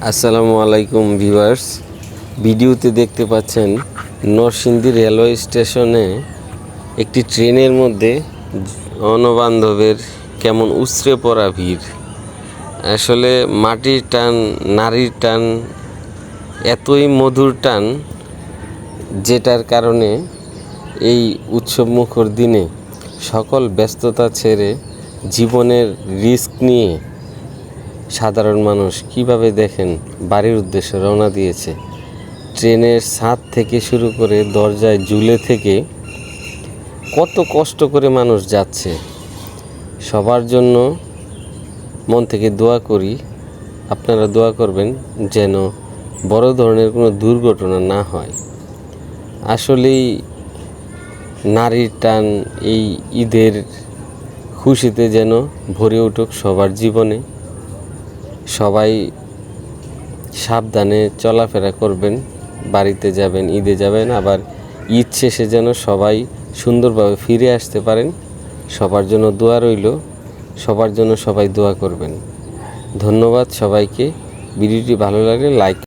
আসসালামু আলাইকুম ভিউয়ার্স। ভিডিওতে দেখতে পাচ্ছেন নরসিংদী রেলওয়ে স্টেশনে একটি ট্রেনের মধ্যে অনবান্ধবের কেমন উছড়ে পড়া ভিড়। আসলে মাটির টান, নারীর টান, এতই মধুর টান, যেটার কারণে এই উৎসবমুখর দিনে সকল ব্যস্ততা ছেড়ে জীবনের রিস্ক নিয়ে সাধারণ মানুষ কিভাবে দেখেন বাড়ির উদ্দেশ্যে রওনা দিয়েছে। ট্রেনের ছাদ থেকে শুরু করে দরজায় ঝুলে থেকে কত কষ্ট করে মানুষ যাচ্ছে। সবার জন্য মন থেকে দোয়া করি, আপনারা দোয়া করবেন যেন বড় ধরনের কোনো দুর্ঘটনা না হয়। আসলেই নারীর টান এই ঈদের খুশিতে যেন ভরে উঠুক সবার জীবনে। সবাই সাবধানে চলাফেরা করবেন, বাড়িতে যাবেন, ঈদে যাবেন, আবার ঈদ শেষে যেন সবাই সুন্দরভাবে ফিরে আসতে পারেন। সবার জন্য দোয়া রইল, সবার জন্য সবাই দোয়া করবেন। ধন্যবাদ সবাইকে। ভিডিওটি ভালো লাগলে লাইক